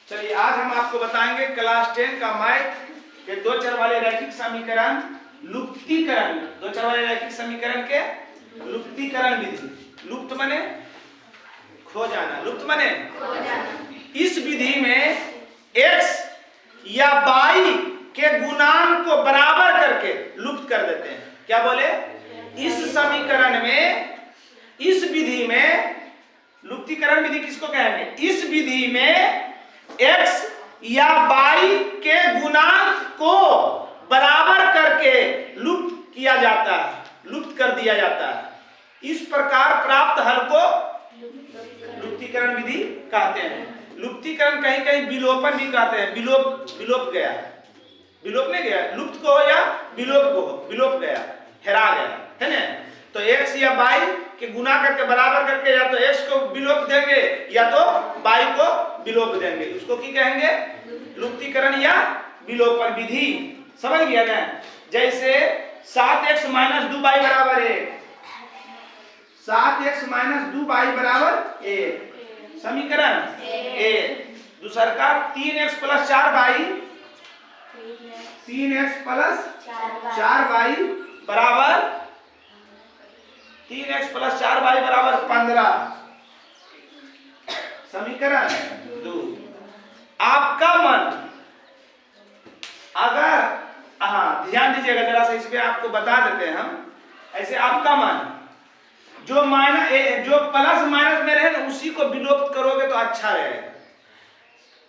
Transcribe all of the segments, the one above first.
चलिए आज हम आपको बताएंगे क्लास 10 का मैथ के दो चर वाले रैखिक समीकरण लुप्तीकरण, दो चर वाले रैखिक समीकरण के लुप्तीकरण विधि। लुप्त माने खो जाना, लुप्त माने खो जाना। इस विधि में x या y के गुणांक को बराबर करके लुप्त कर देते हैं। क्या बोले? इस समीकरण में, इस विधि में लुप्तीकरण विधि किसको कहेंगे? इस विधि में x या y के गुणांक को बराबर करके लुप्त किया जाता है, लुप्त कर दिया जाता है। इस प्रकार प्राप्त हल को लुप्तीकरण विधि कहते हैं। लुप्तीकरण कहीं कहीं विलोपन भी कहते हैं। विलोप गया, विलोप नहीं गया, लुप्त को हो या विलोप को हो, विलोप गया, हेरा गया, है ना। तो x या y के गुना करके बराबर करके या तो x को विलोप देंगे या तो y को विलोप देंगे, उसको की कहेंगे? लुप्तीकरण या विलोपन विधि। समझ गया ना? जैसे 7x - 2y बराबर 1, 7x - 2y बराबर 1 समीकरण 1। दूसरा का 3x + 4y, 3x + 4y बराबर 3x + 4y बराबर 15 समीकरण 2। आपका मन अगर, ध्यान दीजिएगा जरा सा, इसमें आपको बता देते हैं हम। ऐसे आपका मन जो जो प्लस माइनस में रहे ना, उसी को विलोप करोगे तो अच्छा रहेगा।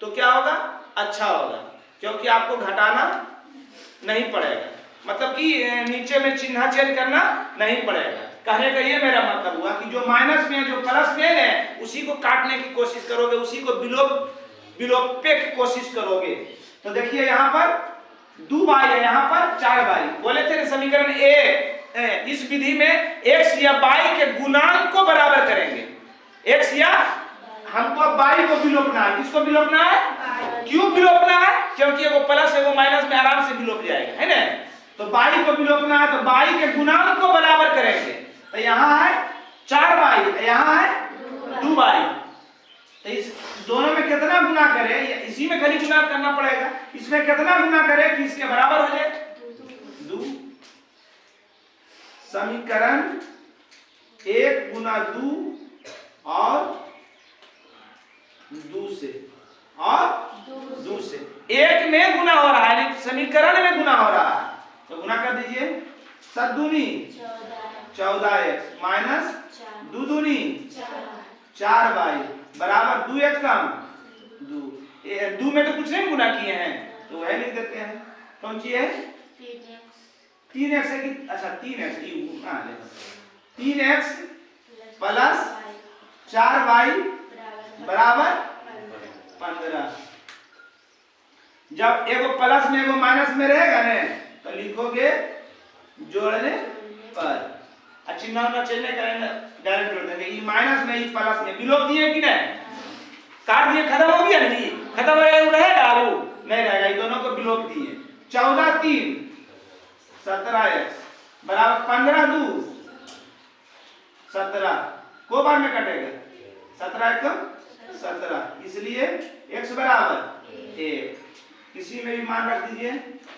तो क्या होगा? अच्छा होगा, क्योंकि आपको घटाना नहीं पड़ेगा, मतलब कि नीचे में चिन्ह चेंज करना नहीं पड़ेगा। कहने का ये मेरा मतलब हुआ कि जो माइनस में जो प्लस में है उसी को काटने की कोशिश करोगे, उसी को विलोपे की कोशिश करोगे। तो देखिए यहाँ पर 2y है, यहाँ पर 4y। बोले थे समीकरण ए, इस विधि में x या y के गुणांक को बराबर करेंगे। x या हमको y को विलोपना है। किसको विलोपना है? क्यों विलोपना है? क्योंकि वो प्लस है, वो माइनस में आराम से विलोप जाएगा, है ना। तो y को विलोपना है तो y के गुणांक को बराबर करेंगे। तो यहाँ है 4y, यहाँ है 2y। तो इस दोनों में कितना गुना करें? इसी में खाली गुना करना पड़ेगा। इसमें कितना गुना करें कि इसके बराबर हो जाए? 2। समीकरण 1 × 2 और 2 से, और 2 से 1 में गुना हो रहा है, समीकरण में गुना हो रहा है। तो गुना कर दीजिए। 7 दूनी 14x माइनस 2 दूनी 4y बराबर 2 1 कम 2। 2 में तो कुछ नहीं गुना किए हैं तो वह लिख देते हैं। कौन सी है? 3x है कि, अच्छा 3x 3x + 4y बराबर 15। जब एगो प्लस में एगो माइनस में रहेगा ना तो लिखोगे जोड़ने पर, चिन्ह ना चेंज नहीं करेंगे, डायरेक्ट जोड़ देंगे। ये माइनस में, ये प्लस में विलोप दिए कि नहीं? काट दिए, खत्म हो गया ना जी, खत्म हो गया, रहेगा वो नहीं रहेगा। ये दोनों को विलोप दिए। 14 3 17x बराबर 15 2 17 को बार में कटेगा? 17 1 17, इसलिए x बराबर 1। इसी में भी मान रख दीजिए।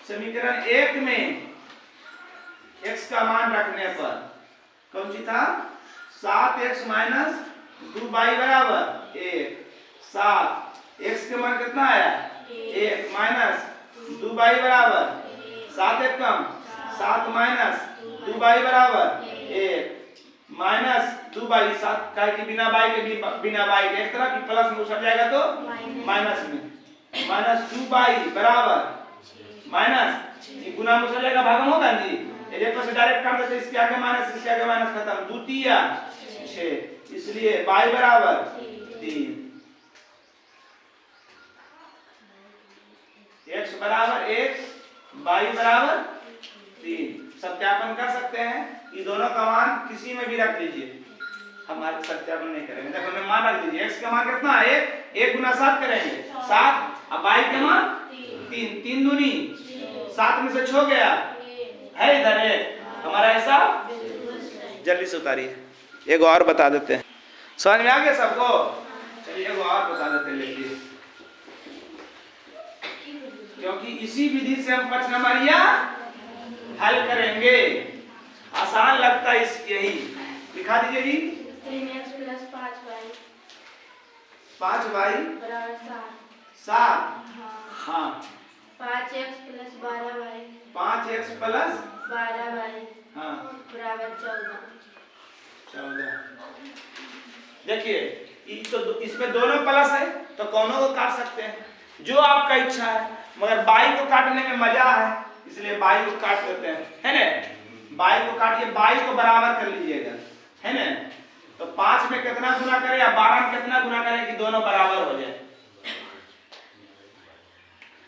समीकरण 1 में x का मान रखने पर कौन सी था? 7x - 2y बराबर 1। 7 x के मान कितना आया? 1 माइनस 2y बराबर 7 1 कम 7 माइनस 2y बराबर 1 माइनस 2y। 7 का कि बिना y के भी, बिना y के एक तरफ की प्लस में उछट जाएगा तो माइनस में, माइनस 2y बराबर माइनस, ये गुना में उछट जाएगा, भागम होगा जी। ये तो से डायरेक्ट कर देते, इसके आगे माइनस, इसके आगे माइनस, खत्म। 2 3 6, इसलिए y बराबर 3, x बराबर 1, y बराबर 3। सत्यापन कर सकते हैं। ये दोनों का मान किसी में भी रख लीजिए, हमारे सत्यापन नहीं करेंगे। देखो मैं मान रख दीजिए। x का मान कितना है? 1 × 7 करेंगे 7, अब y का मान 3, 3 दूनी 7 में से 6 गया है इधर है हमारा हिसाब। जल्दी से उतारिए। एक और बता देते हैं, समझ में आ गया सबको? चलिए एक और बता देते हैं, लिखिए। क्योंकि इसी विधि से हम 5 नंबरिया हल करेंगे। आसान लगता है इस यही दिखा दीजिए जी। 3x प्लस 5y 5y बराबर 7। 7। हाँ 5x plus 12y 5x plus 12y हाँ बराबर 14। 14। देखिए इसमें दोनों प्लस है तो कौनों को काट सकते हैं जो आपका इच्छा है, मगर बाई को काटने में मजा है इसलिए बाई को काट देते हैं, है ना। बाई को काटिए, बाई को बराबर कर लीजिएगा, है ना। तो 5 में कितना गुना करें या 12 में कितना गुना करें कि दोनों बराबर हो जाए।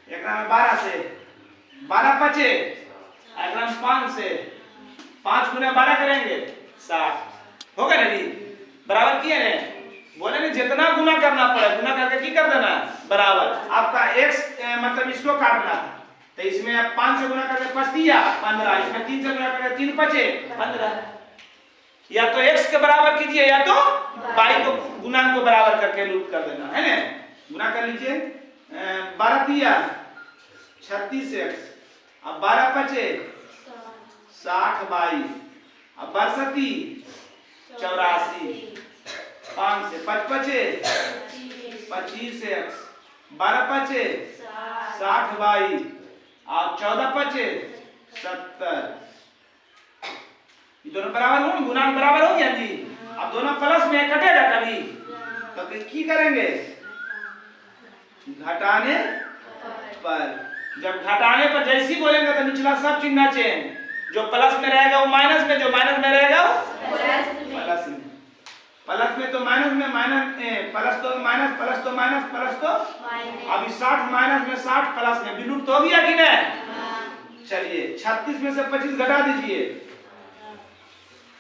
एक में 12 से 12 बचे, एक में 5 से 5 गुना 12 करेंगे 7 होगा ना जी। बराबर किए ना, बोले ना जितना गुना करना पड़े गुना करके की कर देना बराबर। आपका x मतलब इसको काटना था तो इसमें आप 5 से गुना करके 5 दिया 15, इसमें 3 से गुना करके 3 बचे 15। या तो x के बराबर कीजिए या तो y को गुणांक को बराबर करके लूप कर देना, है ना। गुना कर लीजिए, 12 दिया 36x, अब 12 बचे 60y, अब 62 84, 5 से 5 बचे 25x, 12 बचे 60y, और 14 बचे 70। ये दोनों बराबर हो, गुणांक बराबर हो गया जी। अब दोनों प्लस में कटेगा कभी तो की करेंगे घटाने पर। जब घटाने पर जैसे ही बोलेंगे तो निचला सब चिन्ह चेंज, जो प्लस में रहेगा वो माइनस में, जो माइनस में रहेगा वो प्लस में। प्लस में तो माइनस में, माइनस प्लस तो माइनस, प्लस तो माइनस, प्लस तो अभी 60 माइनस में 60 प्लस में विलुप्त हो गया कि नहीं। चलिए 36 में से 25 घटा दीजिए,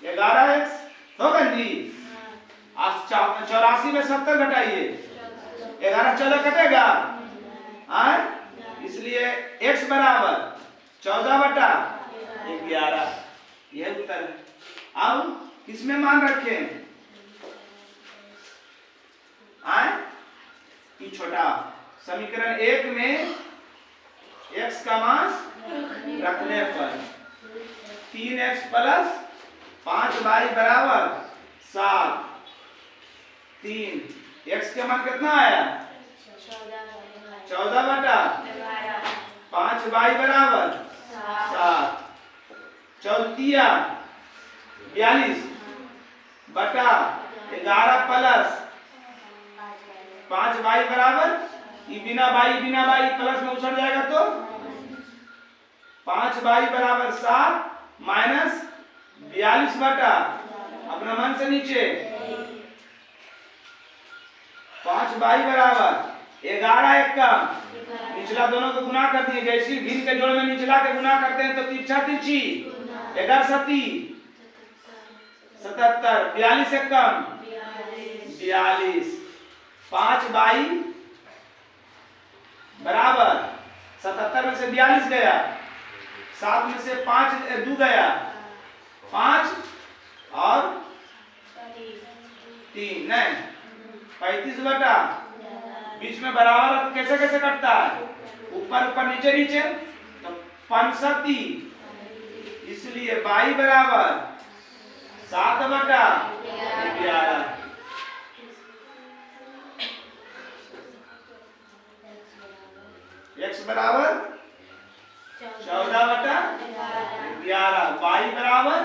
11x होगा जी। आज 84 में 70 घटाइए, 11 14 कटेगा, इसलिए x बराबर 14/11, यह उत्तर है। अब किसमें मान रखें कि छोटा समीकरण 1 में x का मान रखने पर 3x प्लस 5y बराबर 7। 3 x के मान कितना आया 14/5y बराबर 7। 42 प्लस 5y बराबर, ये बिना बाई प्लस में उछल जाएगा तो 5y बराबर 7 माइनस 42 बटा अपना मन से नीचे 5y बराबर 11 1 का निचला दोनों को गुना कर दिए। जैसे भिन्न के जोड़ में निचला के गुना करते हैं तो तिरछा तिरछी 11 7 77, 42 1 कम 42। 5y बराबर 77 में से 42 गया, 7 में से 5 2 गया 5 और 3 नहीं 35 बटा, बीच में बराबर कैसे कैसे कटता है ऊपर ऊपर नीचे नीचे तो 65, इसलिए y बराबर 7/11। x बराबर 14/11, y बराबर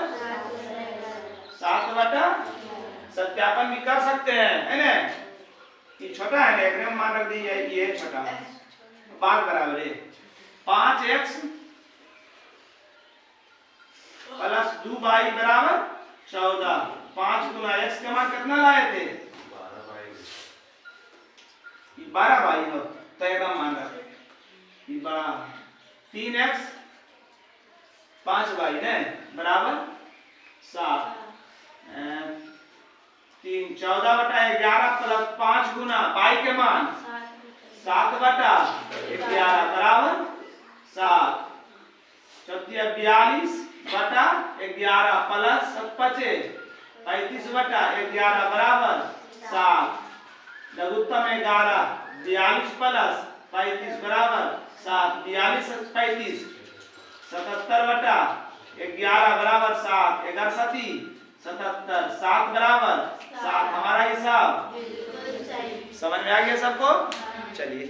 7/, सत्यापन भी कर सकते हैं, है ना। ये छोटा है ना, एक में मान रख दीजिए ये छोटा है, 5 बराबर है 5x प्लस 2y बराबर 14। 5 गुना x के मान कितना लाए थे 12y हो तो एकदम मान रख 3x 5y ने बराबर 7। 3 14/11 प्लस 5 गुना y के मान 7/11 बराबर 7। 42/11 प्लस 35/11 बराबर 7। लघुत्तम 11 42 प्लस 35 बराबर 7, 42 35 77 बटा 11 बराबर 7, 11 साथी 77, 7 बराबर 7 हमारा हिसाब बिल्कुल सही। समझ में आ गया सबको? चलिए